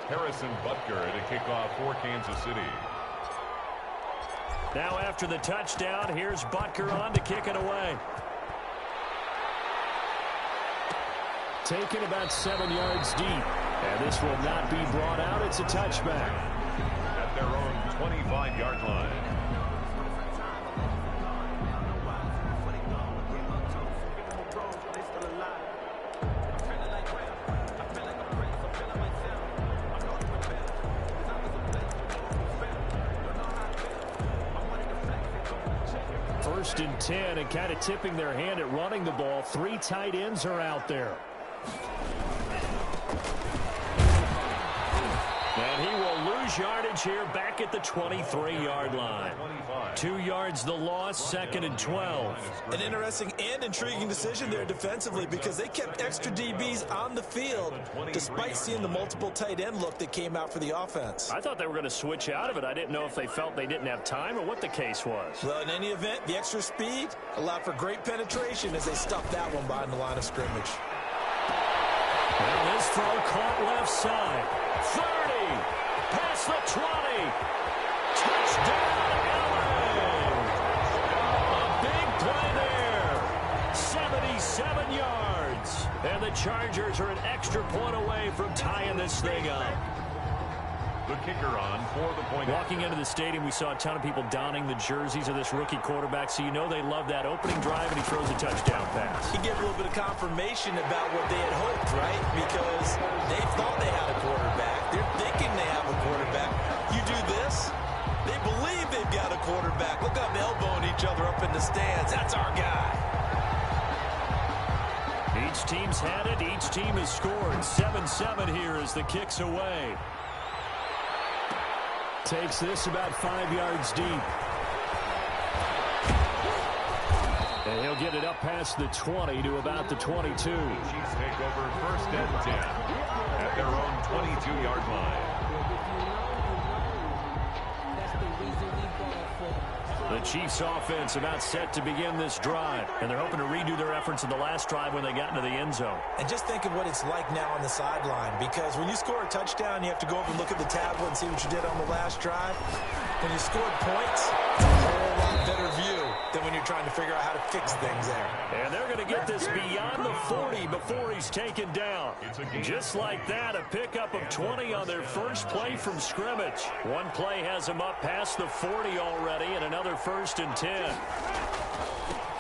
Harrison Butker to kick off for Kansas City. Now after the touchdown, here's Butker on to kick it away. Taken about 7 yards deep. And this will not be brought out. It's a touchback. At their own 25-yard line. First and 10, and kind of tipping their hand at running the ball. 3 tight ends are out there. And he will lose yardage here back at the 23-yard line. 2 yards the loss, 2nd and 12. An interesting and intriguing decision there defensively because they kept extra DBs on the field despite seeing the multiple tight end look that came out for the offense. I thought they were going to switch out of it. I didn't know if they felt they didn't have time or what the case was. Well, in any event, the extra speed allowed for great penetration as they stuffed that one behind the line of scrimmage. And this throw caught left side. 30, past the 20. Touchdown, LA. A big play there. 77 yards. And the Chargers are an extra point away from tying this thing up. The kicker on for the point. Walking into the stadium, we saw a ton of people donning the jerseys of this rookie quarterback, so you know they love that opening drive, and he throws a touchdown pass. He gave a little bit of confirmation about what they had hoped, right? Because they thought they had a quarterback. They're thinking they have a quarterback. You do this, they believe they've got a quarterback. Look up, elbowing each other up in the stands. That's our guy. Each team's had it. Each team has scored. 7-7 here as the kick's away. Takes this about 5 yards deep. And he'll get it up past the 20 to about the 22. Chiefs take over 1st and 10 at their own 22-yard line. The Chiefs offense about set to begin this drive, and they're hoping to redo their efforts in the last drive when they got into the end zone. And just think of what it's like now on the sideline, because when you score a touchdown, you have to go up and look at the tablet and see what you did on the last drive. When you scored points, it's a whole lot better view than when you're trying to figure out how to fix things there. And they're going to get this beyond the 40 before he's taken down. Just like that, a pickup of 20 on their first play from scrimmage. One play has them up past the 40 already, and another 1st and 10.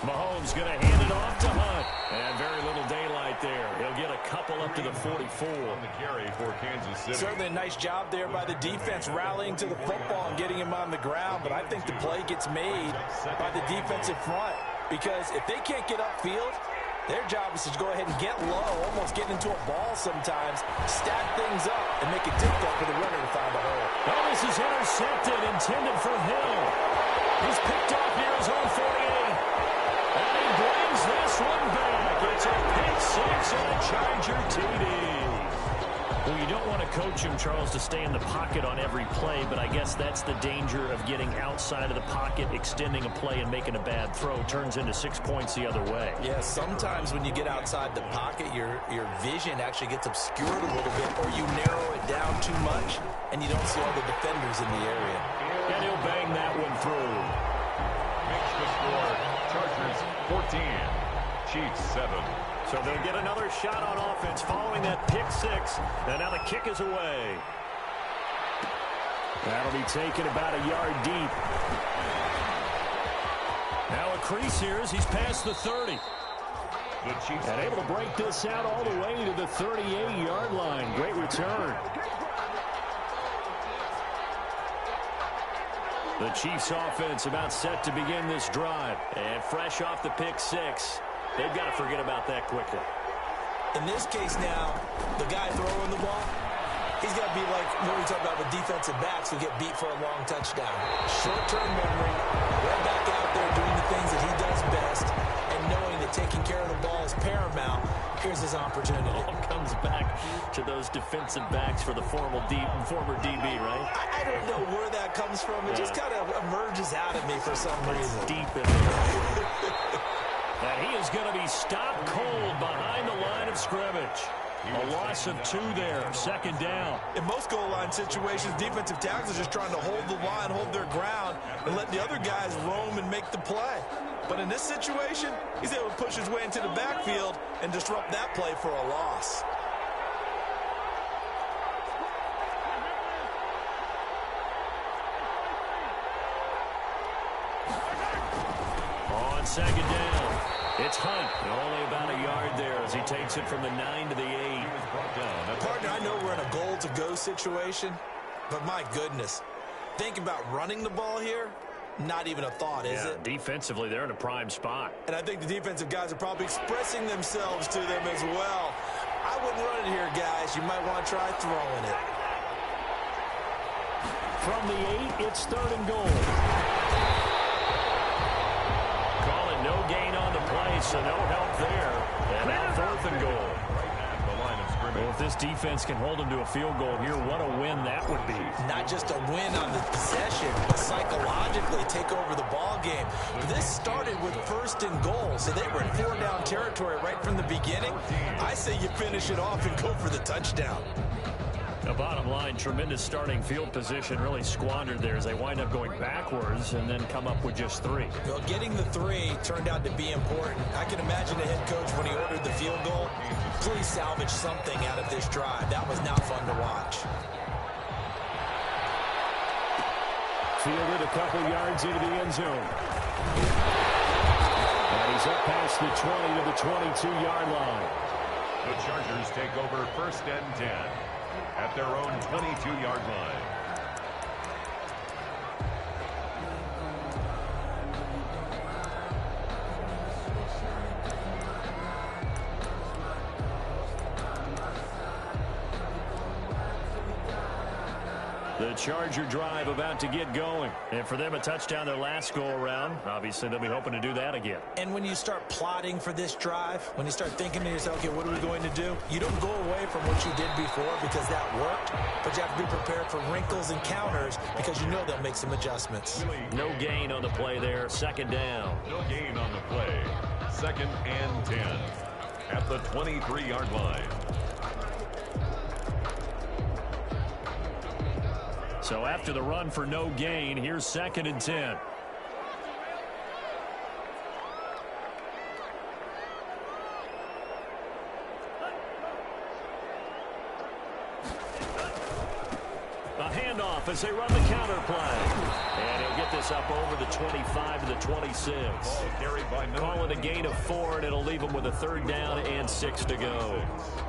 Mahomes going to hand it off to Hunt. And very little daylight there. He'll get a couple up to the 44. On the carry for Kansas City. Certainly a nice job there by the defense rallying to the football and getting him on the ground. But I think the play gets made by the defensive front. Because if they can't get upfield, their job is to go ahead and get low, almost get into a ball sometimes, stack things up, and make it difficult for the runner to find a hole. Oh, this is intercepted, intended for Hill. He's picked off near his own 48. And he brings this one back. It's a pick six and a Charger TD. Well, you don't want to coach him, Charles, to stay in the pocket on every play, but I guess that's the danger of getting outside of the pocket, extending a play, and making a bad throw. Turns into 6 points the other way. Yeah, sometimes when you get outside the pocket, your vision actually gets obscured a little bit, or you narrow it down too much, and you don't see all the defenders in the area. And he'll bang that one through. Makes the score. Chargers 14, Chiefs 7. So they'll get another shot on offense following that pick six. And now the kick is away. That'll be taken about a yard deep. Now a crease here as he's past the 30. The Chiefs and able to break this out all the way to the 38-yard line. Great return. The Chiefs offense about set to begin this drive. And fresh off the pick six. They've got to forget about that quickly. In this case now, the guy throwing the ball, he's got to be like what we talk about with defensive backs who get beat for a long touchdown. Short-term memory, right back out there doing the things that he does best, and knowing that taking care of the ball is paramount. Here's his opportunity. It all comes back to those defensive backs for the former DB, right? I don't know where that comes from. It just kind of emerges out of me for some reason. Deep in there. And he is going to be stopped cold behind the line of scrimmage. A loss of 2 there, second down. In most goal line situations, defensive tackles are just trying to hold the line, hold their ground, and let the other guys roam and make the play. But in this situation, he's able to push his way into the backfield and disrupt that play for a loss. On second down, it's Hunt. Only about a yard there as he takes it from the 9 to the 8. Partner, I know we're in a goal-to-go situation, but my goodness, think about running the ball here. Not even a thought, is it? Defensively, they're in a prime spot. And I think the defensive guys are probably expressing themselves to them as well. I wouldn't run it here, guys. You might want to try throwing it. From the 8, it's 3rd and goal. Call it no gain on the play, so no help there. And now 4th and goal. Well, if this defense can hold them to a field goal here, what a win that would be. Not just a win on the possession, but psychologically take over the ball game. This started with 1st and goal, so they were in 4-down territory right from the beginning. I say you finish it off and go for the touchdown. The bottom line, tremendous starting field position, really squandered there as they wind up going backwards and then come up with just 3. Well, getting the 3 turned out to be important. I can imagine the head coach when he ordered the field goal. Please salvage something out of this drive. That was not fun to watch. Fielded a couple yards into the end zone. And he's up past the 20 to the 22-yard line. The Chargers take over 1st and 10 at their own 22-yard line. The Charger drive about to get going. And for them, a touchdown their last go-around. Obviously, they'll be hoping to do that again. And when you start plotting for this drive, when you start thinking to yourself, okay, what are we going to do? You don't go away from what you did before because that worked, but you have to be prepared for wrinkles and counters because you know they'll make some adjustments. No gain on the play there. 2nd down. No gain on the play. 2nd and 10 at the 23-yard line. So after the run for no gain, here's 2nd and 10. A handoff as they run the counter play. And he'll get this up over the 25 to the 26. Call it a gain of 4, and it'll leave him with a 3rd down and 6 to go.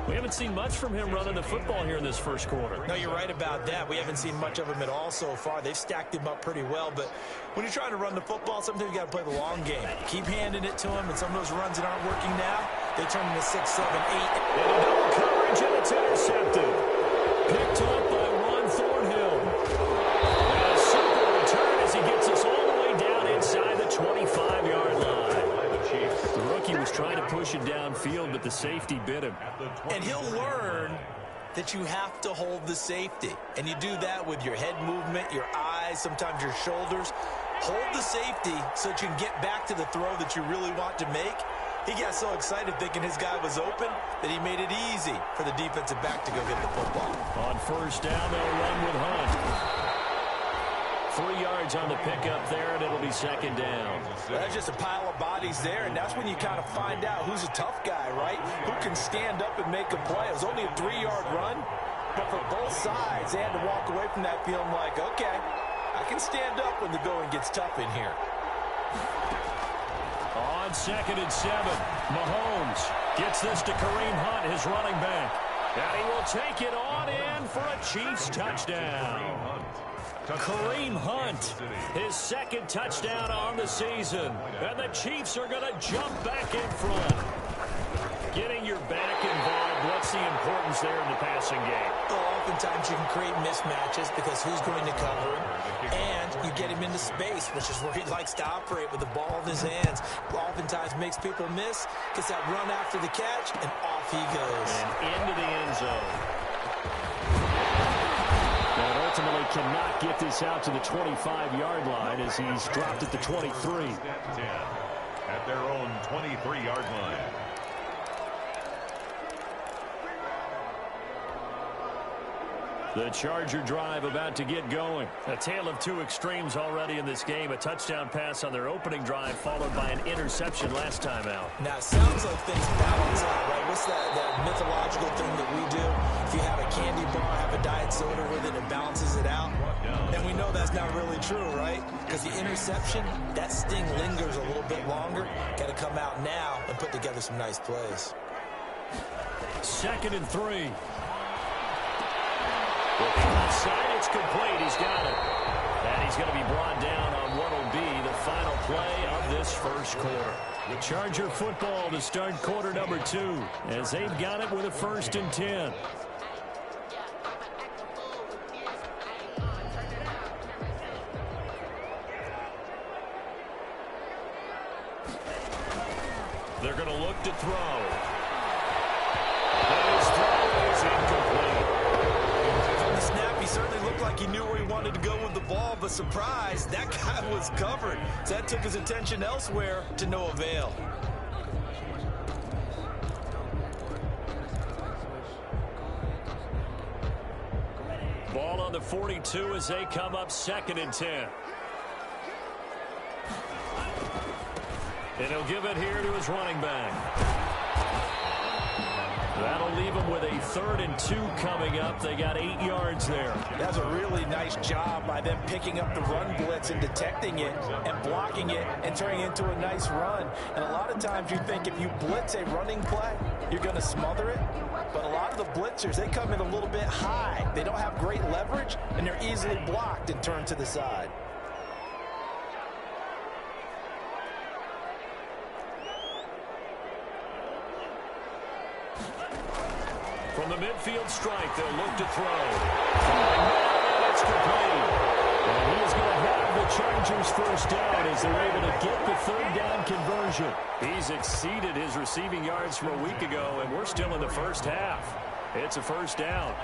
We haven't seen much from him running the football here in this first quarter. No, you're right about that. We haven't seen much of him at all so far. They've stacked him up pretty well, but when you're trying to run the football, sometimes you got to play the long game. Keep handing it to him, and some of those runs that aren't working now, they turn into 6, 7, 8. And a double coverage, and it's intercepted. Picked up by Ron Thornhill. And a simple return as he gets us all the way down inside the 25-yard line. The rookie was trying to push it downfield, but the safety bit him. And he'll learn that you have to hold the safety. And you do that with your head movement, your eyes, sometimes your shoulders. Hold the safety so that you can get back to the throw that you really want to make. He got so excited thinking his guy was open that he made it easy for the defensive back to go get the football. On 1st down, they'll run with Hunt. 3 yards on the pickup there, and it'll be 2nd down. Well, that's just a pile of bodies there, and that's when you kind of find out who's a tough guy, right? Who can stand up and make a play. It was only a 3-yard run, but for both sides, they had to walk away from that feeling like, okay, I can stand up when the going gets tough in here. On 2nd and 7, Mahomes gets this to Kareem Hunt, his running back. And he will take it on in for a Chiefs touchdown. Kareem Hunt, his 2nd touchdown on the season. And the Chiefs are going to jump back in front. Getting your back involved, what's the importance there in the passing game? Well, oftentimes you can create mismatches because who's going to cover him, and you get him into space, which is where he likes to operate with the ball in his hands. Oftentimes makes people miss, gets that run after the catch, and off he goes. And into the end zone. And ultimately cannot get this out to the 25-yard line as he's dropped at the 23. At their own 23-yard line. The Charger drive about to get going. A tale of two extremes already in this game. A touchdown pass on their opening drive followed by an interception last time out. Now, it sounds like things balance out, right? What's that mythological thing that we do? If you have a candy bar, have a diet soda with it, it balances it out. And we know that's not really true, right? Because the interception, that sting lingers a little bit longer. Got to come out now and put together some nice plays. 2nd and 3. Inside, it's complete. He's got it. And he's going to be brought down on what will be the final play of this first quarter. The Charger football to start quarter number 2 as they've got it with a 1st and 10. They're going to look to throw. And his throw is incomplete. From the snap, he certainly looked like he knew where he wanted to go with the ball, but surprise, that guy was covered. So that took his attention elsewhere to no avail. Ball on the 42 as they come up 2nd and 10. And he'll give it here to his running back. That'll leave him with a 3rd and 2 coming up. They got 8 yards there. That's a really nice job by them picking up the run blitz and detecting it and blocking it and turning it into a nice run. And a lot of times you think if you blitz a running play, you're going to smother it. But a lot of the blitzers, they come in a little bit high. They don't have great leverage, and they're easily blocked and turned to the side. From the midfield strike, they'll look to throw. And it's complete. And he is going to have the Chargers first down as they're able to get the 3rd down conversion. He's exceeded his receiving yards from a week ago, and we're still in the first half. It's a 1st down.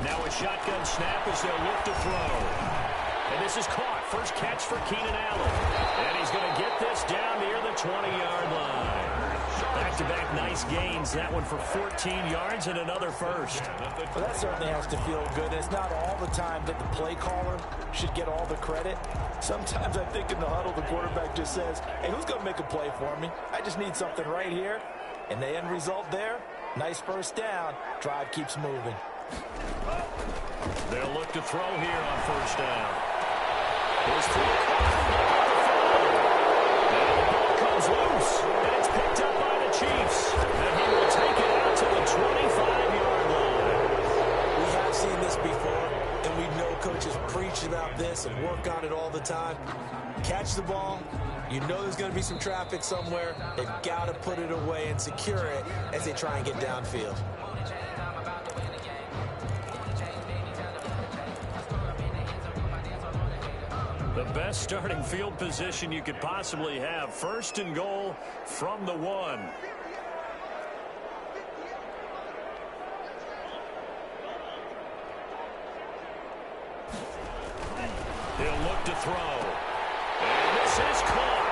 Now a shotgun snap as they'll look to throw. And this is caught. First catch for Keenan Allen. And he's going to get this down near the 20-yard line. Back-to-back nice gains. That one for 14 yards and another first. Well, that certainly has to feel good. It's not all the time that the play caller should get all the credit. Sometimes I think in the huddle, the quarterback just says, hey, who's going to make a play for me? I just need something right here. And the end result there, nice first down. Drive keeps moving. They'll look to throw here on 1st down. His throw. And the ball comes loose. And it's picked up by the Chiefs. And he will take it out to the 25-yard line. We have seen this before, and we know coaches preach about this and work on it all the time. Catch the ball. You know there's going to be some traffic somewhere. They've got to put it away and secure it as they try and get downfield. The best starting field position you could possibly have. 1st and goal from the 1. He'll look to throw. And this is caught.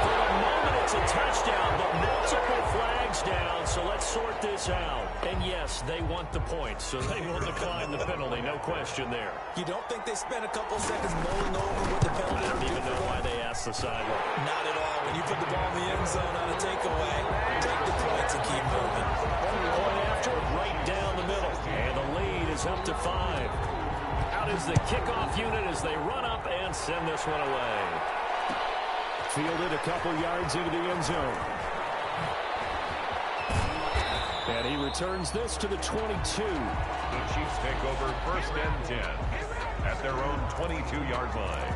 For the moment, it's a touchdown, but multiple flags down, so let's sort this out. And yes, they want the point, so they will decline the penalty, no question there. You don't think they spent a couple seconds mulling over what the penalty? I don't even know why they asked the sideline. Not at all. When you put the ball in the end zone on a takeaway, take the points and keep moving. Point after, right down the middle. And the lead is up to 5. Out is the kickoff unit as they run up and send this one away. Fielded a couple yards into the end zone. And he returns this to the 22. The Chiefs take over 1st and 10 at their own 22-yard line.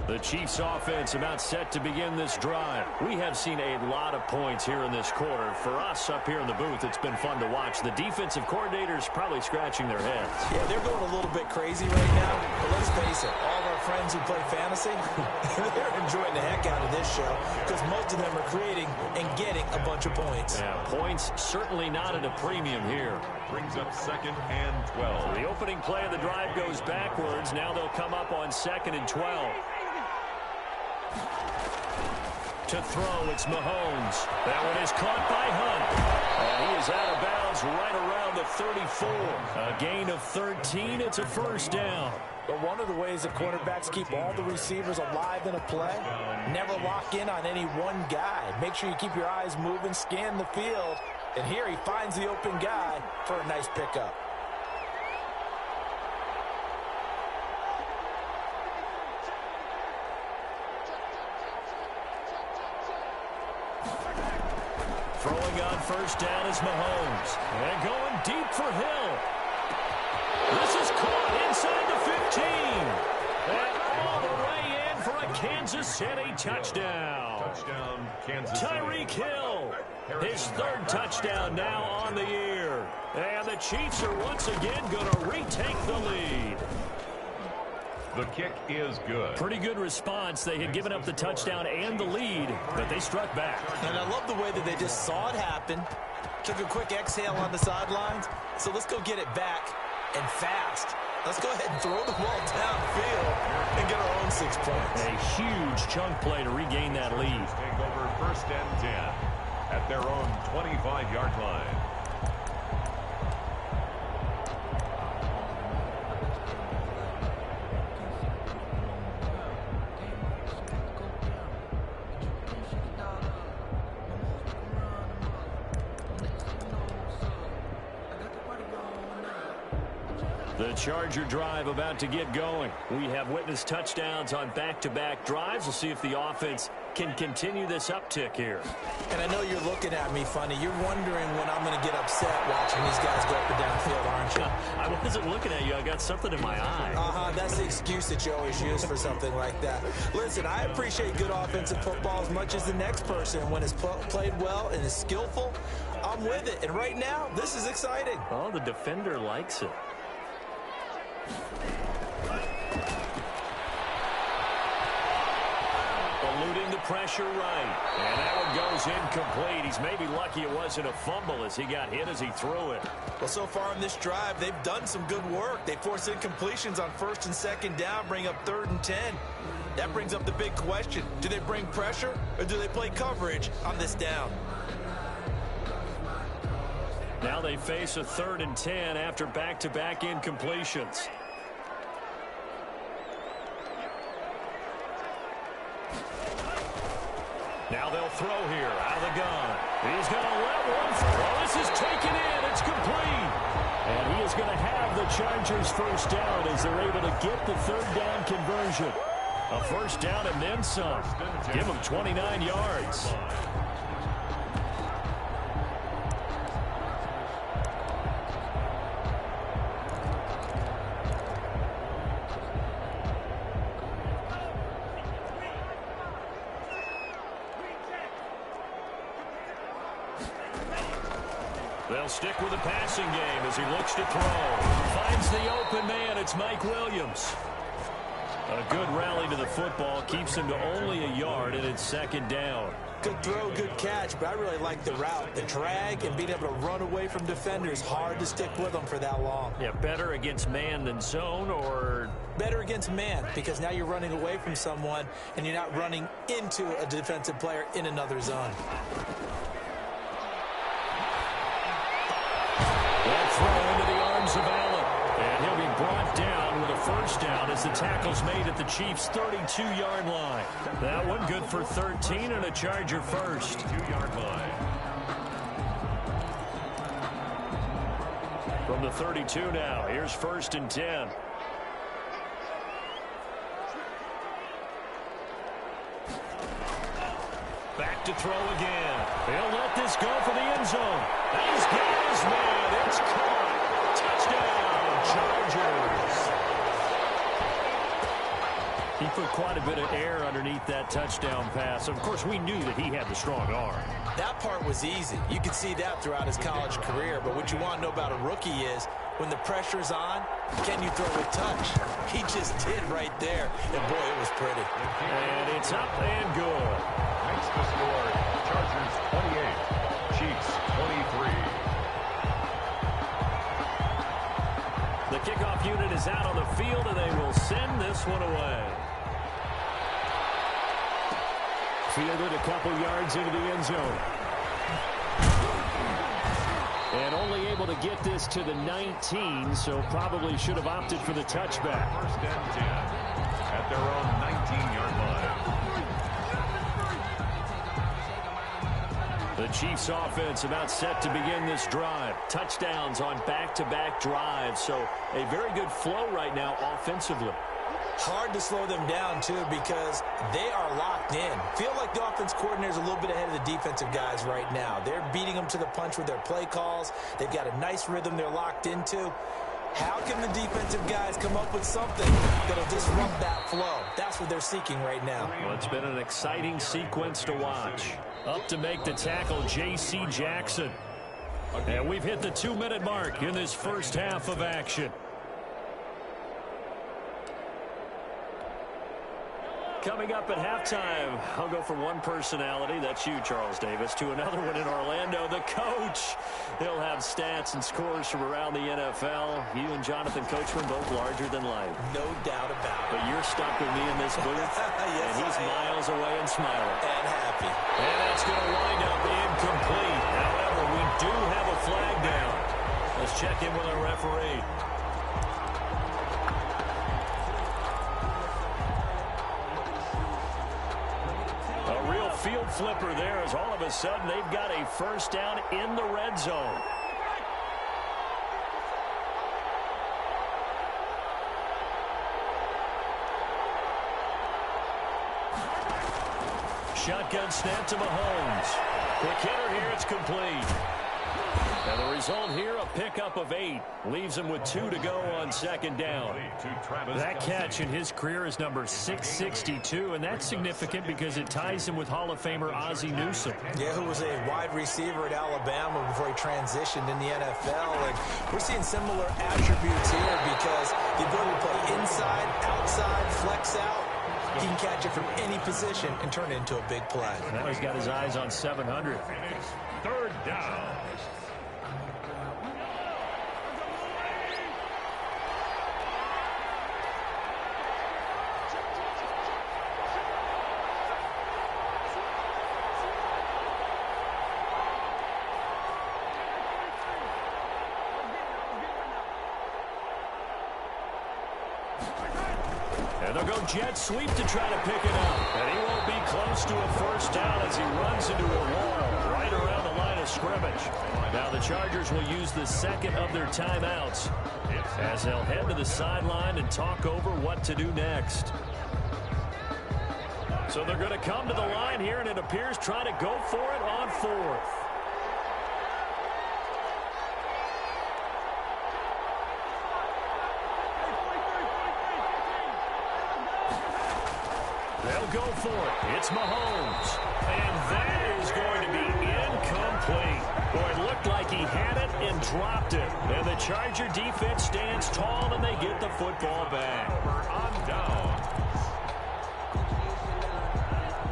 The Chiefs offense about set to begin this drive. We have seen a lot of points here in this quarter. For us up here in the booth, it's been fun to watch. The defensive coordinators probably scratching their heads. Yeah, they're going a little bit crazy right now. But let's face it, all of our friends who play fantasy, they're enjoying the heck out of this show because most of them are creating and getting a bunch of points. Yeah, points certainly not at a premium here. Brings up 2nd and 12. The opening play of the drive goes backwards. Now they'll come up on 2nd and 12. To throw, it's Mahomes. That one is caught by Hunt. And he is out of bounds right around the 34. A gain of 13. It's a first down. But one of the ways that quarterbacks keep all the receivers alive in a play, never lock in on any one guy. Make sure you keep your eyes moving, scan the field. And here he finds the open guy for a nice pickup. Throwing on first down is Mahomes. And going deep for Hill. This is caught inside the 15. And all the way in for a Kansas City touchdown. Touchdown, Kansas City. Tyreek Hill. His 3rd touchdown now on the year. And the Chiefs are once again going to retake the lead. The kick is good. Pretty good response. They had given up the touchdown and the lead, but they struck back. And I love the way that they just saw it happen, took a quick exhale on the sidelines. So let's go get it back and fast. Let's go ahead and throw the ball downfield and get our own 6 points. A huge chunk play to regain that lead. Take over 1st and 10 at their own 25-yard line. The Charger drive about to get going. We have witnessed touchdowns on back-to-back drives. We'll see if the offense can continue this uptick here. And I know you're looking at me funny. You're wondering when I'm going to get upset watching these guys go up and down the field, aren't you? I wasn't looking at you. I got something in my eye. That's the excuse that you always use for something like that. Listen, I appreciate good offensive football as much as the next person. When it's played well and is skillful, I'm with it. And right now, this is exciting. Oh, the defender likes it. Eluding the pressure right. And that one goes incomplete. He's maybe lucky it wasn't a fumble as he got hit as he threw it. Well, so far in this drive, they've done some good work. They force incompletions on 1st and 2nd down, bring up 3rd and 10. That brings up the big question. Do they bring pressure or do they play coverage on this down? Now they face a 3rd and 10 after back-to-back incompletions. Now they'll throw here out of the gun. He's going to let one through. Oh, this is taken in. It's complete. And he is going to have the Chargers first down as they're able to get the 3rd down conversion. A first down and then some. Give them 29 yards. They'll stick with the passing game as he looks to throw. Finds the open man. It's Mike Williams. A good rally to the football. Keeps him to only a yard, and it's 2nd down. Good throw, good catch, but I really like the route. The drag and being able to run away from defenders. Hard to stick with them for that long. Yeah, better against man than zone, or? Better against man, because now you're running away from someone, and you're not running into a defensive player in another zone. That throw into the arms of Allen. And he'll be brought down with a first down as the tackle's made at the Chiefs' 32-yard line. That one good for 13 and a Charger first. 2-yard line. From the 32 now, here's 1st and 10. Back to throw again. He'll let this go for the end zone. He's got his man. It's caught. Touchdown, Chargers. He put quite a bit of air underneath that touchdown pass. Of course, we knew that he had the strong arm. That part was easy. You could see that throughout his college career. But what you want to know about a rookie is when the pressure's on, can you throw a touch? He just did right there. And, boy, it was pretty. And it's up and good. Makes the score Chargers 28, Chiefs 23. The kickoff unit is out on the field, and they will send this one away. Fielded a couple yards into the end zone. And only able to get this to the 19, so probably should have opted for the touchback. First and 10 at their own 19-yard line. The Chiefs offense about set to begin this drive. Touchdowns on back-to-back drives, so a very good flow right now offensively. Hard to slow them down, too, because they are locked in. Feel like the offense coordinator is a little bit ahead of the defensive guys right now. They're beating them to the punch with their play calls. They've got a nice rhythm they're locked into. How can the defensive guys come up with something that'll disrupt that flow? That's what they're seeking right now. Well, it's been an exciting sequence to watch. Up to make the tackle, J.C. Jackson. And we've hit the 2-minute mark in this first half of action. Coming up at halftime, I'll go from one personality, that's you, Charles Davis, to another one in Orlando, the coach. He'll have stats and scores from around the NFL. You and Jonathan Coachman both larger than life. No doubt about it. But you're stuck with me in this booth, yes, and he's miles away and smiling. And happy. And that's going to wind up incomplete. However, we do have a flag down. Let's check in with our referee. Field flipper there as all of a sudden they've got a first down in the red zone. Shotgun snap to Mahomes. Quick hitter here, it's complete. And the result here, a pickup of 8. Leaves him with 2 to go on second down. That catch in his career is number 662, and that's significant because it ties him with Hall of Famer Ozzie Newsome. Yeah, who was a wide receiver at Alabama before he transitioned in the NFL. And we're seeing similar attributes here because the ability to play inside, outside, flex out. He can catch it from any position and turn it into a big play. Now he's got his eyes on 700. Third down. And they'll go jet sweep to try to pick it up. And he won't be close to a first down as he runs into a wall right around the line of scrimmage. Now the Chargers will use the second of their timeouts as they'll head to the sideline and talk over what to do next. So they're going to come to the line here, and it appears trying to go for it on fourth. They'll go for it. It's Mahomes. And that is going to be incomplete. Boy, it looked like he had it and dropped it. And the Charger defense stands tall, and they get the football back. On down.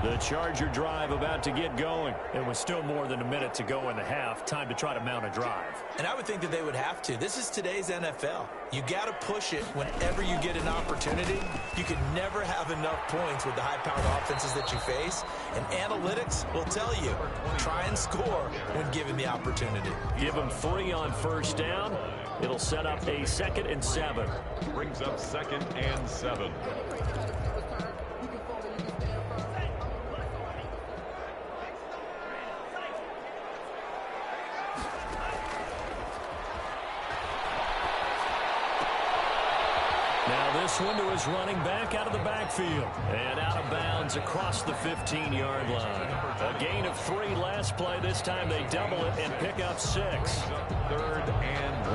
The Charger drive about to get going. It was still more than a minute to go in the half. Time to try to mount a drive. And I would think that they would have to. This is today's NFL. You got to push it whenever you get an opportunity. You can never have enough points with the high-powered offenses that you face. And analytics will tell you, try and score when given the opportunity. Give them 3 on first down. It'll set up a 2nd and 7. Brings up 2nd and 7. Now this one to his running back out of the backfield. And out of bounds across the 15-yard line. A gain of 3 last play. This time they double it and pick up 6. 3rd and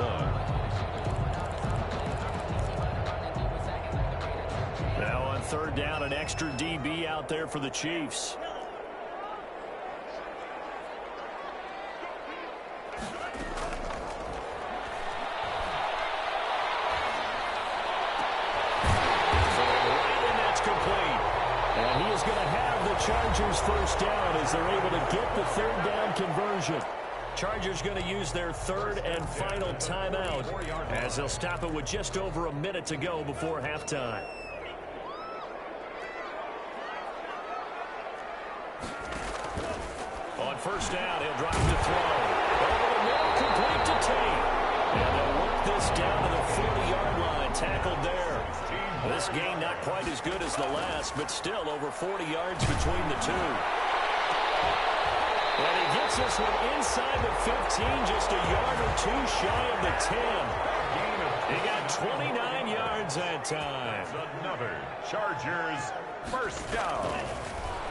1. Now on third down, an extra DB out there for the Chiefs. And he is going to have the Chargers first down as they're able to get the third down conversion. Chargers going to use their third and final timeout as they'll stop it with just over a minute to go before halftime. On first down, he'll drop to throw. Over the middle, complete to Tate. And they'll work this down to the 40-yard line, tackled there. This game not quite as good as the last, but still over 40 yards between the two. And he gets this one inside the 15, just a yard or two shy of the 10. He got 29 yards that time. Another Chargers first down.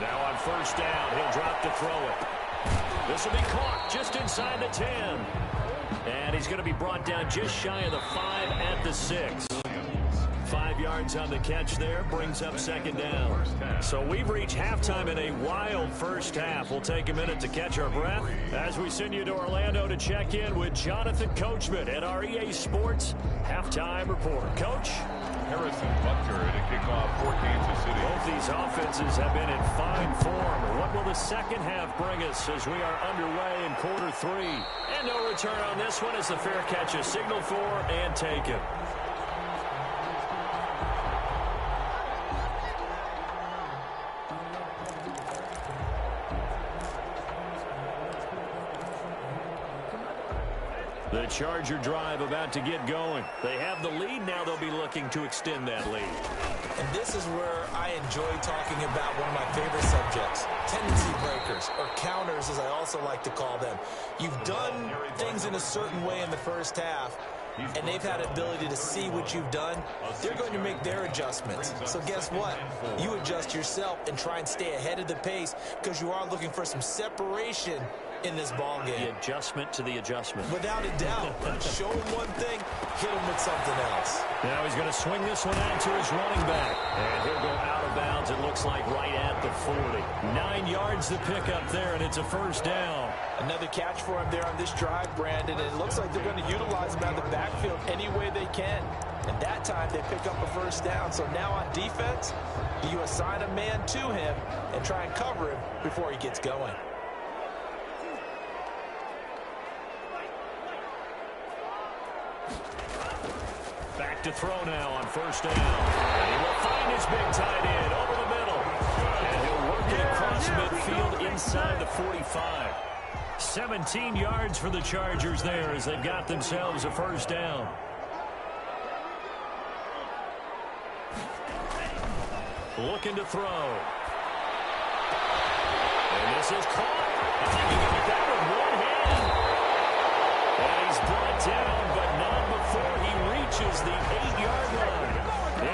Now on first down, he'll drop to throw it. This will be caught just inside the 10. And he's going to be brought down just shy of the 5 at the 6. 5 yards on the catch there, brings up second down. So we've reached halftime in a wild first half. We'll take a minute to catch our breath as we send you to Orlando to check in with Jonathan Coachman at our EA Sports Halftime Report. Coach? Harrison Butker at a kickoff for Kansas City. Both these offenses have been in fine form. What will the second half bring us as we are underway in quarter 3? And no return on this one as the fair catch is signaled for and taken. The Charger drive about to get going. They have the lead. Now they'll be looking to extend that lead. And this is where I enjoy talking about one of my favorite subjects, tendency breakers, or counters as I also like to call them. You've done things in a certain way in the first half, and they've had ability to see what you've done. They're going to make their adjustments. So guess what? You adjust yourself and try and stay ahead of the pace because you are looking for some separation in this ball game. The adjustment to the adjustment. Without a doubt. Show him one thing, hit him with something else. Now he's going to swing this one out to his running back. And he'll go out of bounds, it looks like, right at the 40. 9 yards to pick up there, and it's a first down. Another catch for him there on this drive, Brandon. And it looks like they're going to utilize him out of the backfield any way they can. And that time they pick up a first down. So now on defense, you assign a man to him and try and cover him before he gets going. Back to throw now on first down. And he will find his big tight end over the middle. And he'll work it across midfield inside the 45. 17 yards for the Chargers there as they've got themselves a first down. Looking to throw. And this is caught. I think he got that with one hand. And he's brought down, but not before he reaches the 8-yard line.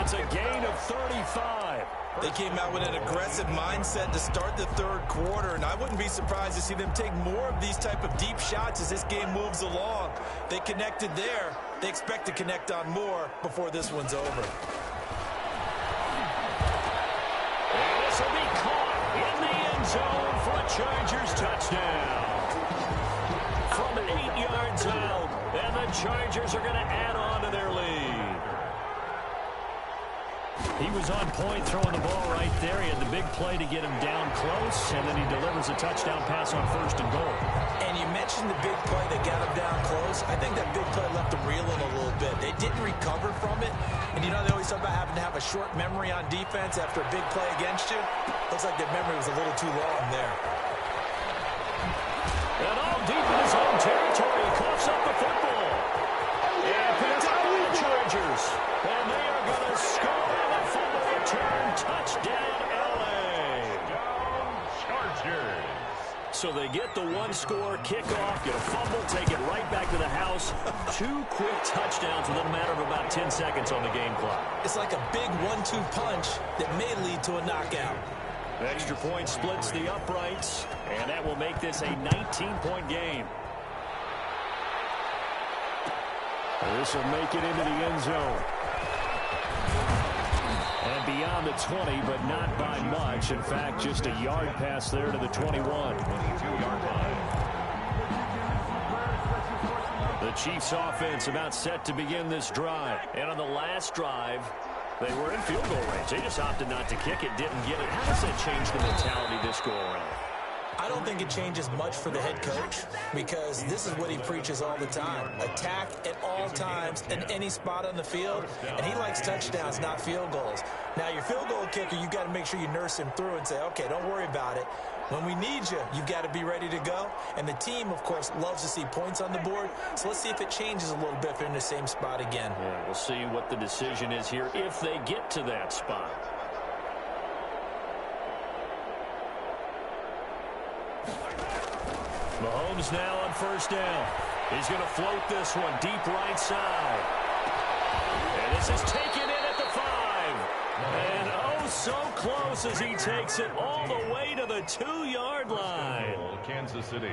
It's a gain of 35. They came out with an aggressive mindset to start the third quarter, and I wouldn't be surprised to see them take more of these type of deep shots as this game moves along. They connected there. They expect to connect on more before this one's over. And this will be caught in the end zone for a Chargers touchdown. From 8 yards out, and the Chargers are going to add on to their lead. He was on point throwing the ball right there. He had the big play to get him down close, and then he delivers a touchdown pass on first and goal. And you mentioned the big play that got him down close. I think that big play left them reeling a little bit. They didn't recover from it. And you know, they always talk about having to have a short memory on defense after a big play against you. Looks like their memory was a little too long there. And all deep in his own territory, he coughs up the football. And picked up by the Chargers. And they are going to score the fumble return. Touchdown, L.A. Chargers. So they get the one-score kickoff, get a fumble, take it right back to the house. 2 quick touchdowns within a matter of about 10 seconds on the game clock. It's like a big 1-2 punch that may lead to a knockout. The extra point splits the uprights, and that will make this a 19-point game. This will make it into the end zone. And beyond the 20, but not by much. In fact, just a yard pass there to the 21. 22-yard line. The Chiefs offense about set to begin this drive. And on the last drive, they were in field goal range. They just opted not to kick it, didn't get it. How does that change the mentality this go around? I don't think it changes much for the head coach because this is what he preaches all the time. Attack at all times in any spot on the field, and he likes touchdowns, not field goals. Now, your field goal kicker, you've got to make sure you nurse him through and say, okay, don't worry about it. When we need you, you've got to be ready to go. And the team, of course, loves to see points on the board. So let's see if it changes a little bit if they're in the same spot again. Yeah, we'll see what the decision is here if they get to that spot. Mahomes now on first down. He's going to float this one deep right side. And this is taken in at the 5. And oh, so close as he takes it all the way to the 2-yard line. Kansas City.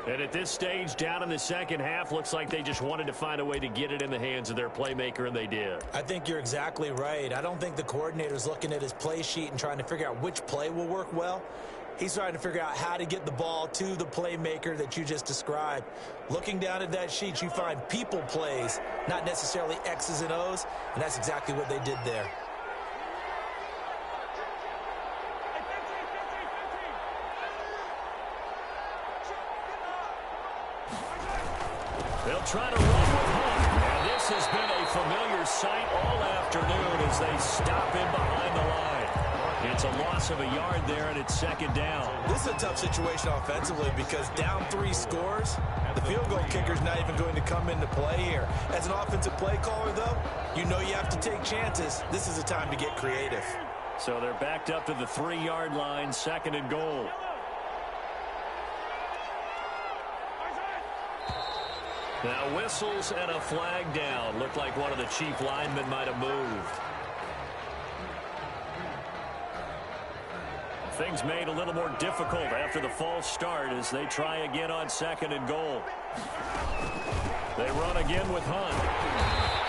And at this stage, down in the second half, looks like they just wanted to find a way to get it in the hands of their playmaker, and they did. I think you're exactly right. I don't think the coordinator's looking at his play sheet and trying to figure out which play will work well. He's trying to figure out how to get the ball to the playmaker that you just described. Looking down at that sheet, you find people plays, not necessarily X's and O's, and that's exactly what they did there. They'll try to run with Hunt. And this has been a familiar sight all afternoon as they stop him behind the line. It's a loss of a yard there, and it's second down. This is a tough situation offensively because down 3 scores, the field goal kicker's not even going to come into play here. As an offensive play caller, though, you know you have to take chances. This is a time to get creative. So they're backed up to the 3-yard line, second and goal. Now whistles and a flag down. Looked like one of the Chief linemen might have moved. Things made a little more difficult after the false start as they try again on second and goal. They run again with Hunt.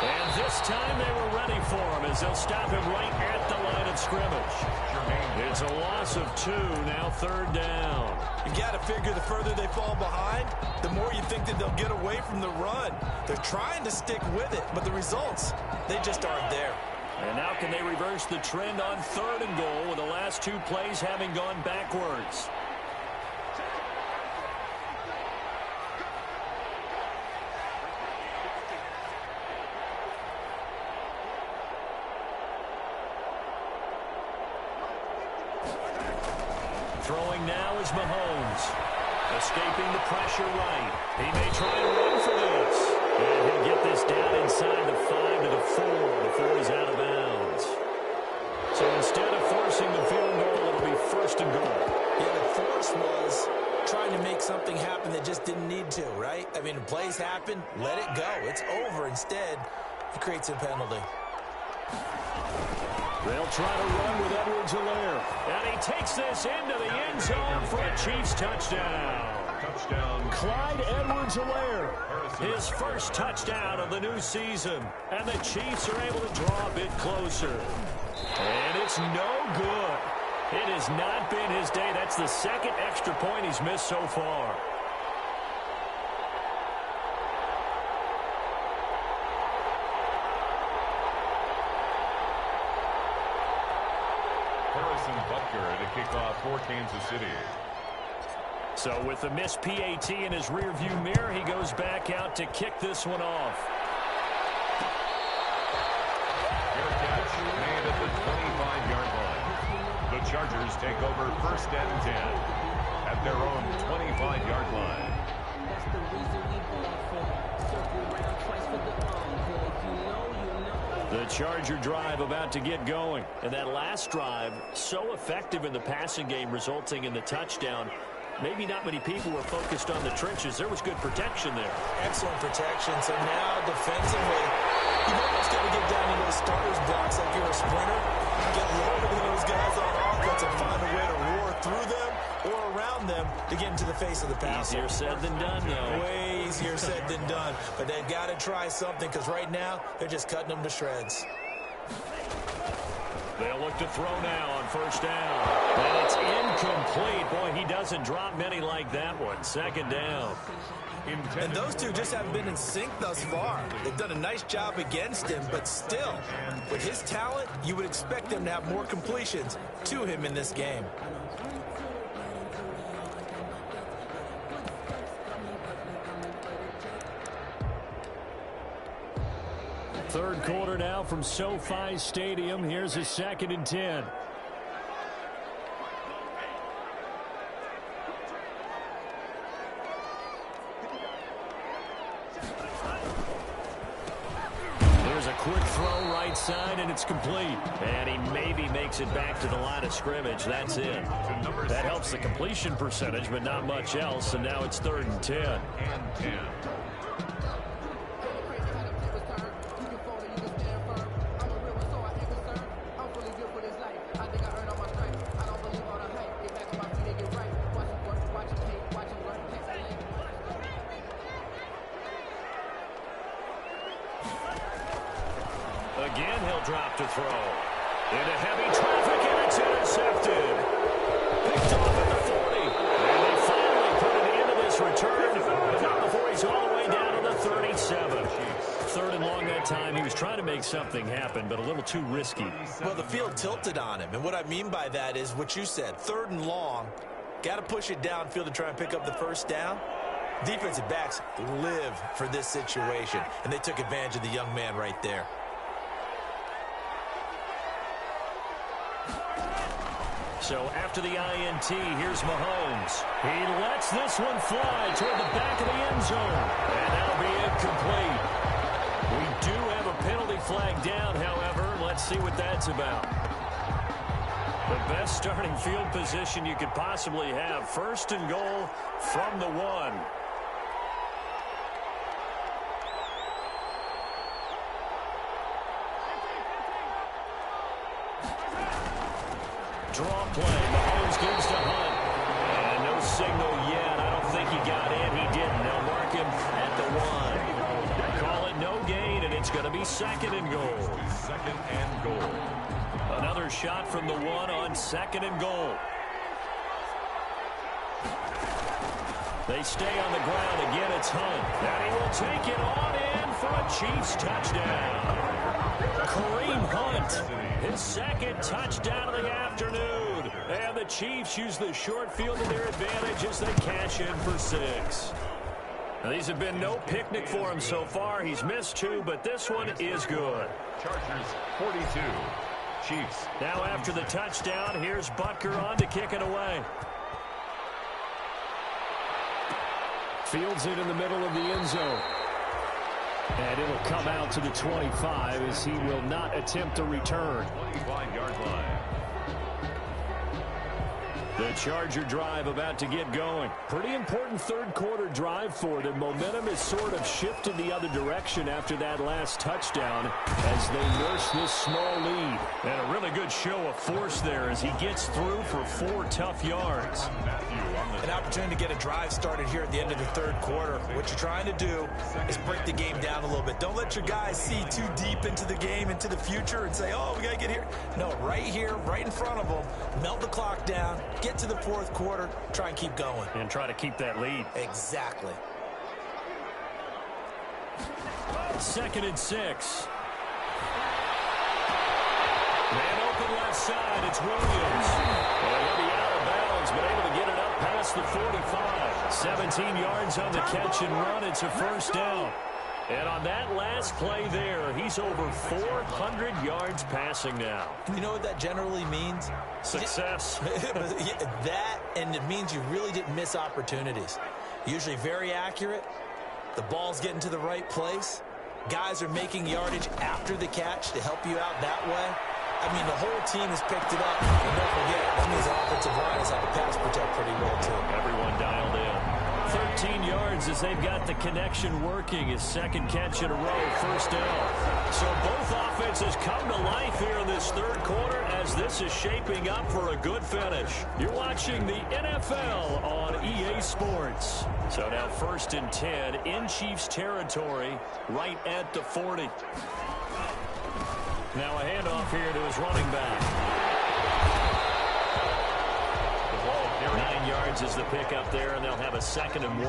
And this time they were ready for him as they'll stop him right at the line of scrimmage. It's a loss of 2, now third down. You got to figure the further they fall behind, the more you think that they'll get away from the run. They're trying to stick with it, but the results, they just aren't there. And now can they reverse the trend on third and goal with the last 2 plays having gone backwards? Throwing now is Mahomes. Escaping the pressure right. He may try and run for this. And he'll get this down inside the 5 to the 4 before he's out of bounds. So instead of forcing the field goal, it'll be first and goal. Yeah, the force was trying to make something happen that just didn't need to, right? I mean, plays happen, let it go. It's over. Instead, he creates a penalty. They'll try to run with Edwards-Helaire. And he takes this into the end zone for a Chiefs touchdown. Touchdown. Clyde Edwards-Helaire, his first touchdown of the new season. And the Chiefs are able to draw a bit closer. And it's no good. It has not been his day. That's the second extra point he's missed so far. To kick off for Kansas City. So with the missed PAT in his rearview mirror, he goes back out to kick this one off. Fair catch made at the 25-yard line. The Chargers take over first and 10 at their own 25-yard line. That's the reason we bought for. Circle around twice for the encore. If you know, you know. The Charger drive about to get going. And that last drive, so effective in the passing game, resulting in the touchdown. Maybe not many people were focused on the trenches. There was good protection there. Excellent protection. So now defensively, you've almost got to get down to those starters blocks like you're a sprinter. Get lower than those guys on offense and find a way to roar through them or around them to get into the face of the passer. Easier said than done, though. Way easier said than done. But they've got to try something because right now they're just cutting them to shreds. They'll look to throw now on first down. And it's incomplete. Boy, he doesn't drop many like that one. Second down. And those two just haven't been in sync thus far. They've done a nice job against him, but still, with his talent, you would expect them to have more completions to him in this game. Third quarter now from SoFi Stadium. Here's a 2nd and 10. There's a quick throw right side, and it's complete. And he maybe makes it back to the line of scrimmage. That's it. That helps the completion percentage, but not much else. And now it's 3rd and 10. And 10. Again, he'll drop to throw. Into heavy traffic, and it's intercepted. Picked off at the 40. And they finally put an end to this return. But not before he's all the way down to the 37. 3rd and long that time. He was trying to make something happen, but a little too risky. Well, the field tilted on him. And what I mean by that is what you said. 3rd and long. Got to push it downfield to try and pick up the first down. Defensive backs live for this situation. And they took advantage of the young man right there. So after the INT, here's Mahomes. He lets this one fly toward the back of the end zone. And that'll be incomplete. We do have a penalty flag down, however. Let's see what that's about. The best starting field position you could possibly have. 1st and goal from the 1. Draw play. Mahomes gives to Hunt. And no signal yet. I don't think he got in. He didn't. They'll mark him at the 1. They call it no gain, and it's going to be 2nd and goal. 2nd and goal. Another shot from the 1 on 2nd and goal. They stay on the ground. Again, it's Hunt. And he will take it on in for a Chiefs touchdown. Kareem Hunt, his 2nd touchdown of the afternoon. And the Chiefs use the short field to their advantage as they cash in for 6. Now, these have been no picnic for him so far. He's missed 2, but this one is good. Chargers 42. Chiefs. Now after the touchdown, here's Butker on to kick it away. Fields it in the middle of the end zone. And it'll come out to the 25 as he will not attempt a return. 25-yard line. The Charger drive about to get going. Pretty important 3rd quarter drive for them. Momentum has sort of shifted the other direction after that last touchdown as they nurse this small lead. And a really good show of force there as he gets through for 4 tough yards. An opportunity to get a drive started here at the end of the 3rd quarter. What you're trying to do is break the game down a little bit. Don't let your guys see too deep into the game, into the future, and say, oh, we got to get here. No, right here, right in front of them, melt the clock down, get to the 4th quarter, try and keep going. And try to keep that lead. Exactly. 2nd and 6. Man open left side, it's Williams. And he'll be out of bounds, but able to get it up past the 45. 17 yards on the catch and run. It's a 1st down. And on that last play there, he's over 400 yards passing now. You know what that generally means? Success. That, and it means you really didn't miss opportunities. Usually very accurate. The ball's getting to the right place. Guys are making yardage after the catch to help you out that way. I mean, the whole team has picked it up. And don't forget, that means the offensive line has had to pass protect pretty well, too. Everyone dialed in. 13 yards as they've got the connection working. His 2nd catch in a row, 1st down. So both offenses come to life here in this 3rd quarter as this is shaping up for a good finish. You're watching the NFL on EA Sports. So now 1st and 10 in Chiefs territory right at the 40. Now a handoff here to his running back. 9 yards is the pickup there, and they'll have a 2nd and 1.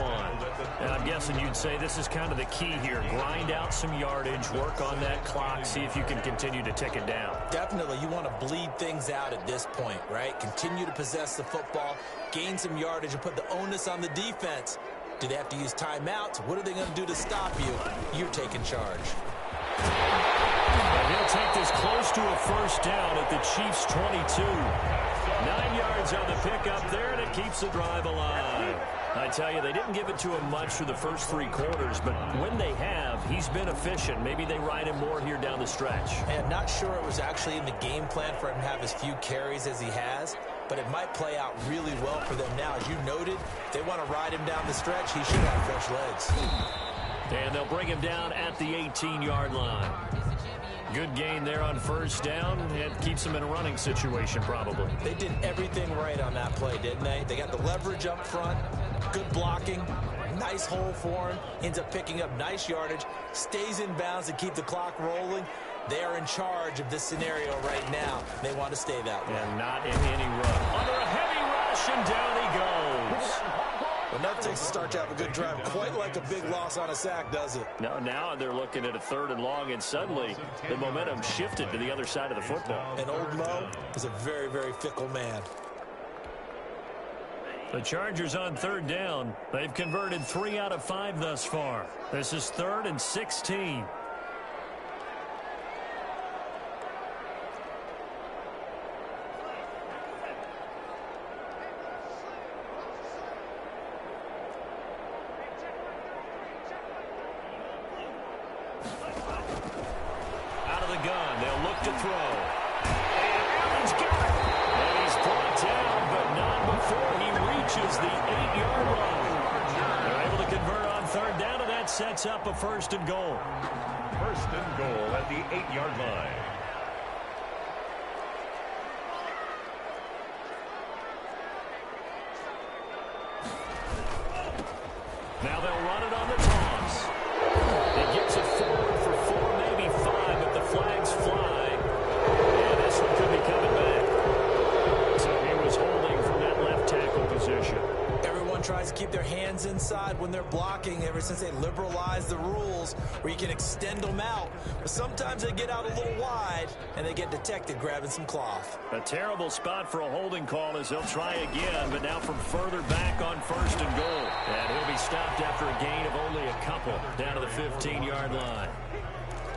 And I'm guessing you'd say this is kind of the key here. Grind out some yardage, work on that clock, see if you can continue to tick it down. Definitely, you want to bleed things out at this point, right? Continue to possess the football, gain some yardage, and put the onus on the defense. Do they have to use timeouts? What are they going to do to stop you? You're taking charge. And he'll take this close to a 1st down at the Chiefs' 22. 9 yards on the pickup there, and it keeps the drive alive. I tell you, they didn't give it to him much through the first 3 quarters, but when they have, he's been efficient. Maybe they ride him more here down the stretch. And not sure it was actually in the game plan for him to have as few carries as he has, but it might play out really well for them now. As you noted, if they want to ride him down the stretch, he should have fresh legs. And they'll bring him down at the 18-yard line. Good gain there on 1st down. It keeps them in a running situation, probably. They did everything right on that play, didn't they? They got the leverage up front, good blocking, nice hole for him, ends up picking up nice yardage, stays in bounds to keep the clock rolling. They are in charge of this scenario right now. They want to stay that way. And not in any run. Under a heavy rush, and down he goes. Well, that takes a start to have a good drive. Quite like a big loss on a sack, does it? No, now they're looking at a 3rd and long, and suddenly the momentum shifted to the other side of the football. And old Mo is a very, very fickle man. The Chargers on 3rd down. They've converted 3 out of 5 thus far. This is 3rd and 16. Sets up a 1st and goal. 1st and goal at the 8-yard line. Now they'll run it on the toss. It gets it forward for 4, maybe 5, but the flags fly. And this one could be coming back. So he was holding from that left tackle position. Everyone tries to keep their hands inside when they're blocking ever since they liberalized the rules where you can extend them out. But sometimes they get out a little wide and they get detected grabbing some cloth. A terrible spot for a holding call as they'll try again, but now from further back on 1st and goal. And he'll be stopped after a gain of only a couple down to the 15-yard line.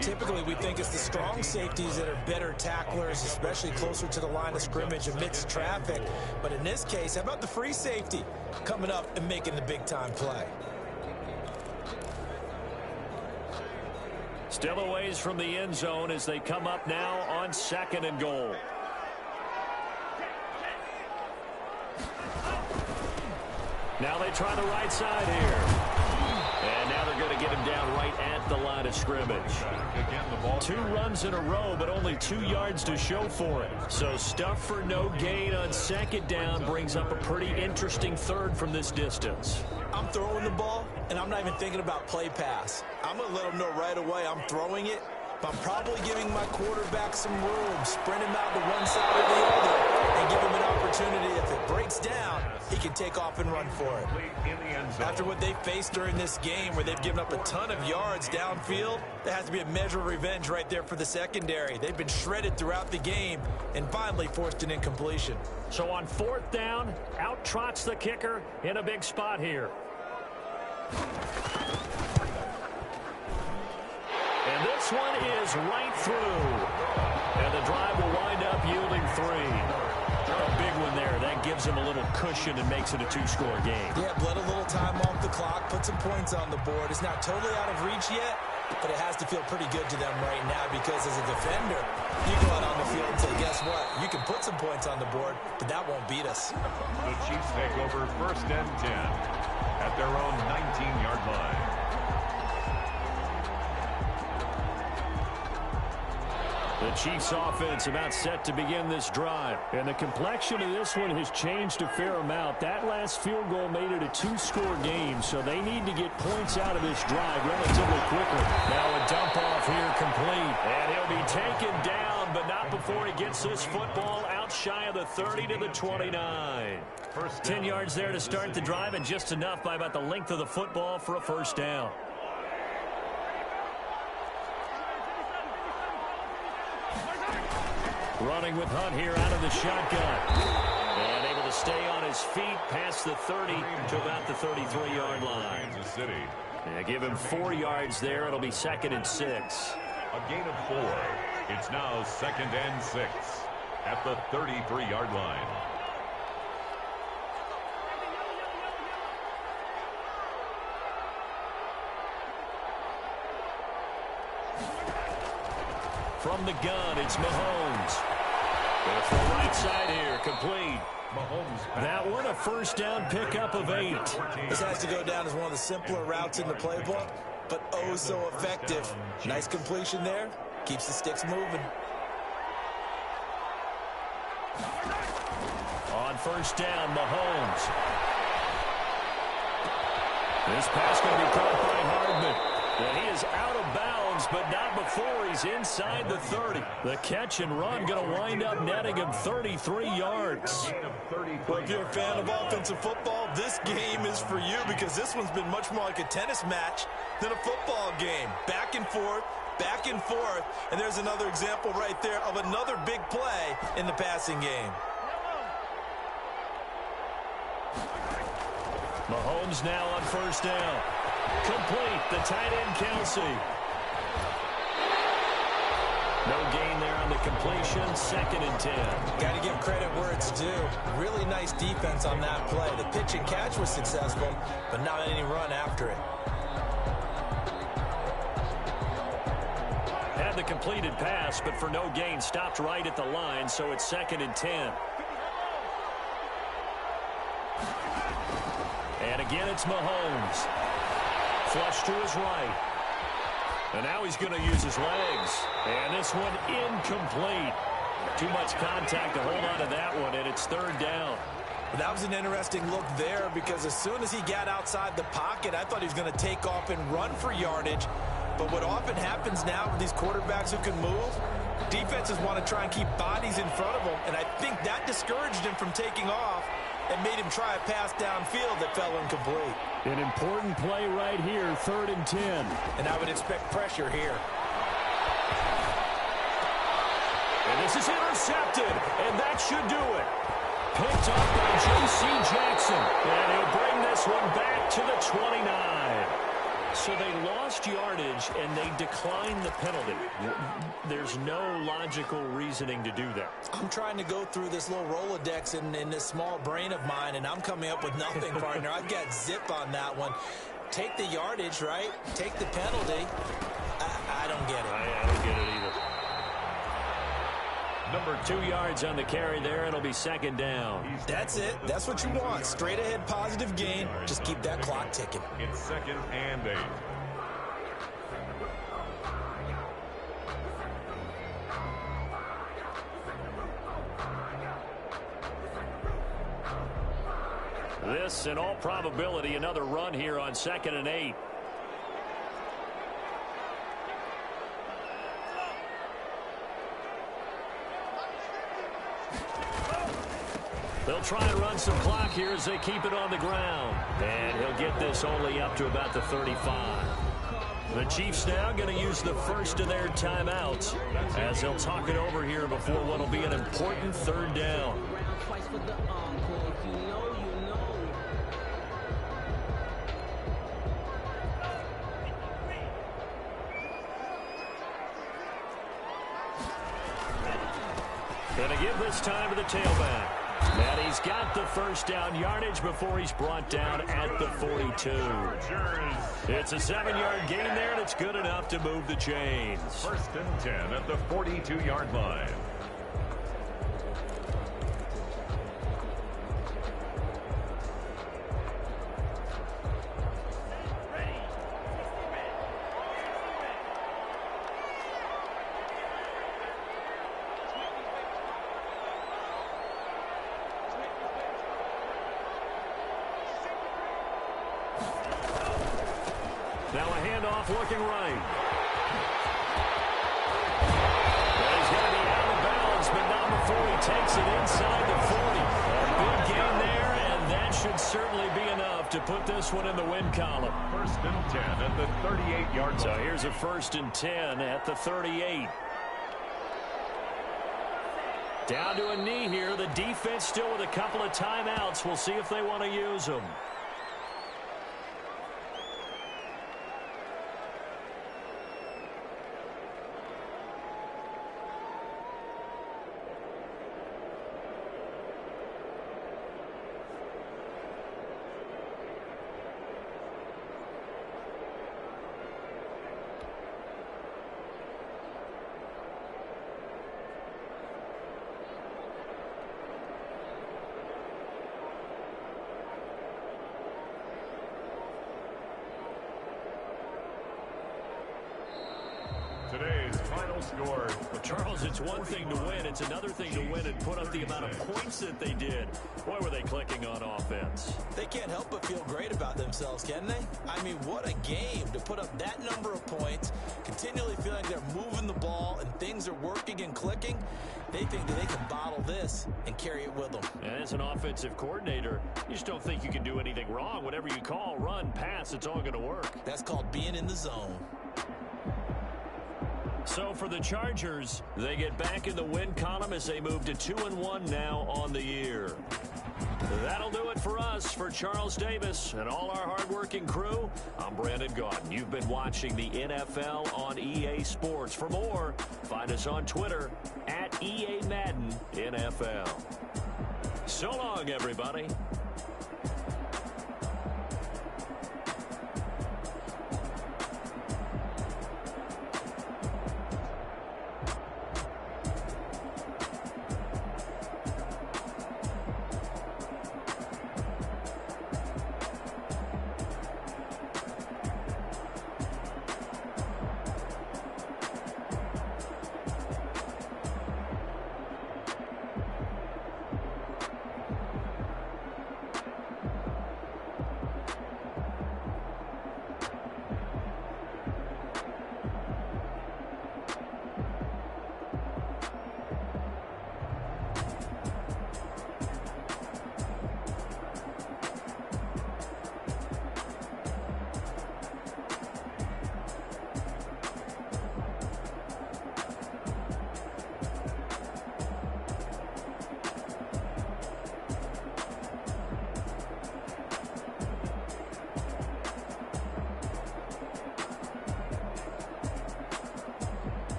Typically, we think it's the strong safeties that are better tacklers, especially closer to the line of scrimmage amidst traffic. But in this case, how about the free safety coming up and making the big-time play? Still a ways from the end zone as they come up now on 2nd and goal. Now they try the right side here. And now they're going to get him down right at the line of scrimmage. 2 runs in a row, but only 2 yards to show for it. So stuff for no gain on 2nd down brings up a pretty interesting 3rd from this distance. I'm throwing the ball, and I'm not even thinking about play pass. I'm going to let them know right away I'm throwing it, but I'm probably giving my quarterback some room, sprint him out to one side or the other, and give him an opportunity. If it breaks down, he can take off and run for it. After what they faced during this game where they've given up a ton of yards downfield, there has to be a measure of revenge right there for the secondary. They've been shredded throughout the game and finally forced an incompletion. So on 4th down, out trots the kicker in a big spot here. And this one is right through. And the drive will wind up yielding 3. A big one there. That gives them a little cushion and makes it a 2-score game. Yeah, let a little time off the clock, put some points on the board. It's not totally out of reach yet, but it has to feel pretty good to them right now because as a defender, you go out on the field and say, guess what? You can put some points on the board, but that won't beat us. The Chiefs take over 1st and 10 at their own 19-yard line. The Chiefs offense about set to begin this drive. And the complexion of this one has changed a fair amount. That last field goal made it a two-score game, so they need to get points out of this drive relatively quickly. Now a dump off here complete. And he'll be taken down, but not before he gets this football out shy of the 30 to the 29. 10 yards there to start the drive, and just enough by about the length of the football for a first down. Running with Hunt here out of the shotgun. And able to stay on his feet past the 30 to about the 33-yard line. Kansas City. Yeah, give him 4 yards there. It'll be 2nd and 6. A gain of 4. It's now 2nd and 6 at the 33-yard line. From the gun, it's Mahomes. It's the right side here, complete. Mahomes. That one a first down pickup of 8. This has to go down as one of the simpler routes in the playbook, but oh so effective. Nice completion there. Keeps the sticks moving. On first down, Mahomes. This pass going to be caught by Hardman. And he is out of bounds, but not before he's inside the 30. The catch and run going to wind up netting him 33 yards. Well, if you're a fan of offensive football, this game is for you because this one's been much more like a tennis match than a football game. Back and forth, and there's another example right there of another big play in the passing game. Mahomes now on first down. Complete, the tight end Kelsey. No gain there on the completion, 2nd and 10. Got to give credit where it's due. Really nice defense on that play. The pitch and catch was successful, but not any run after it. Had the completed pass, but for no gain, stopped right at the line, so it's 2nd and 10. And again, it's Mahomes. Flush to his right. And now he's going to use his legs. And this one incomplete. Too much contact to hold on to that one, and it's 3rd down. That was an interesting look there because as soon as he got outside the pocket, I thought he was going to take off and run for yardage. But what often happens now with these quarterbacks who can move, defenses want to try and keep bodies in front of them, and I think that discouraged him from taking off and made him try a pass downfield that fell incomplete. An important play right here, 3rd and 10. And I would expect pressure here. And this is intercepted, and that should do it. Picked up by J.C. Jackson, and he'll bring this one back to the 29. So they lost yardage, and they declined the penalty. There's no logical reasoning to do that. I'm trying to go through this little Rolodex in this small brain of mine, and I'm coming up with nothing, partner. I've got zip on that one. Take the yardage, right? Take the penalty. I don't get it. I don't get it either. Number 2 yards on the carry there. It'll be 2nd down. That's it. That's what you want. Straight ahead positive gain. Just keep that clock ticking. It's 2nd and 8. This, in all probability, another run here on 2nd and 8. They'll try and run some clock here as they keep it on the ground. And he'll get this only up to about the 35. The Chiefs now going to use the first of their timeouts as they'll talk it over here before what will be an important 3rd down. Going to give this time to the tailback. And he's got the first down yardage before he's brought down at the 42. It's a 7-yard gain there, and it's good enough to move the chains. 1st and 10 at the 42-yard line. off looking right. He's going to be out of bounds, but not before he takes it inside the 40. A big gain there, and that should certainly be enough to put this one in the win column. First and 10 at the 38-yard line. So here's a first and 10 at the 38. Down to a knee here. The defense still with a couple of timeouts. We'll see if they want to use them. Today's final score. Well, Charles, it's one thing to win. It's another thing to win and put up the amount of points that they did. Boy, were they clicking on offense. They can't help but feel great about themselves, can they? I mean, what a game to put up that number of points, continually feeling they're moving the ball and things are working and clicking. They think that they can bottle this and carry it with them. And as an offensive coordinator, you just don't think you can do anything wrong. Whatever you call, run, pass, it's all going to work. That's called being in the zone. So for the Chargers, they get back in the win column as they move to 2-1 now on the year. That'll do it for us. For Charles Davis and all our hardworking crew, I'm Brandon Gaudin. You've been watching the NFL on EA Sports. For more, find us on Twitter at EA Madden NFL. So long, everybody.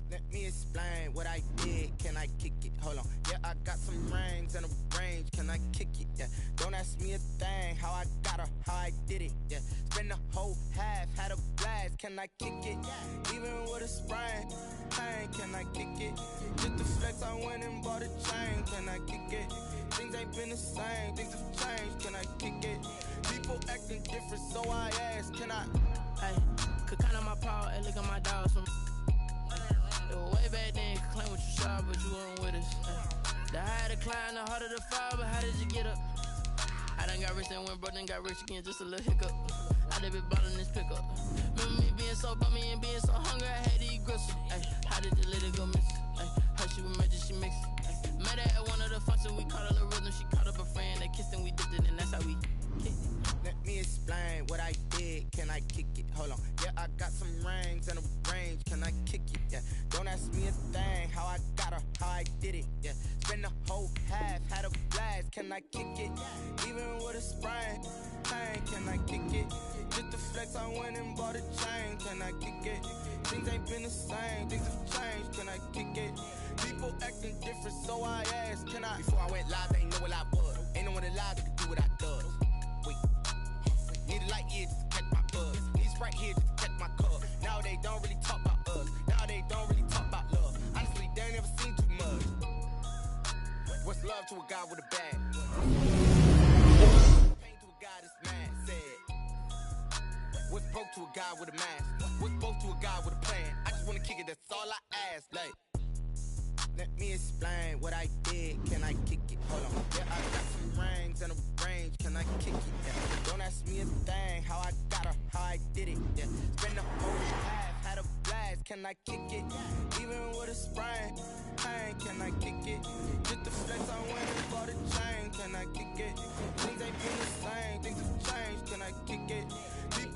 Let me explain what I did. Can I kick it? Hold on. Yeah, I got some rings and a range. Can I kick it? Yeah. Don't ask me a thing. How I got her, how I did it. Yeah. Spend the whole half, had a blast. Can I kick it? Even with a sprain. Pain, can I kick it? Just the flex, I went and bought a chain. Can I kick it? Things ain't been the same. Things have changed. Can I kick it? People acting different, so I ask. Can I? Hey, could count on my power and look at my dogs from. It was way back then, could claim what you saw, but you weren't with us. The higher the climb, the harder the fall, but how did you get up? I done got rich and went broke, then got rich again, just a little hiccup. I done been ballin' this pickup. Remember me being so bummy and being so hungry, I had to eat gristle. Ay, how did the lady go missing? Her she was magic, she mixed it. Met her at one of the functions, we caught her little rhythm, she caught up a friend, they kissed and we dipped it, and that's how we kicked it. Let me explain what I did. Can I kick it? Hold on. Yeah, I got some rings and a range. Can I kick it? Yeah. Don't ask me a thing. How I got her, how I did it. Yeah. Spend the whole half, had a blast. Can I kick it? Even with a sprain. Pain, can I kick it? Just the flex, I went and bought a chain. Can I kick it? Things ain't been the same. Things have changed. Can I kick it? People acting different, so I asked. Can I? Before I went live, they ain't know what I was. Ain't no one alive that could do what I does. Wait. Need a light year just to spoke to a guy with a bag. Pain to a guy that's mad. Said, what spoke to a guy with a mask? What spoke to a guy with a plan? I just wanna kick it, that's all I ask. Like, let me explain what I did. Can I kick it? Hold on. Yeah, I got some rings and a range. Can I kick it? Yeah. Don't ask me a thing. How I got her, how I did it. Yeah. Spend the whole half, had a blast. Can I kick it? Even with a sprain. Pain, can I kick it? Just the flex I went and bought a chain. Can I kick it? Things ain't been the same. Things have changed. Can I kick it? Deep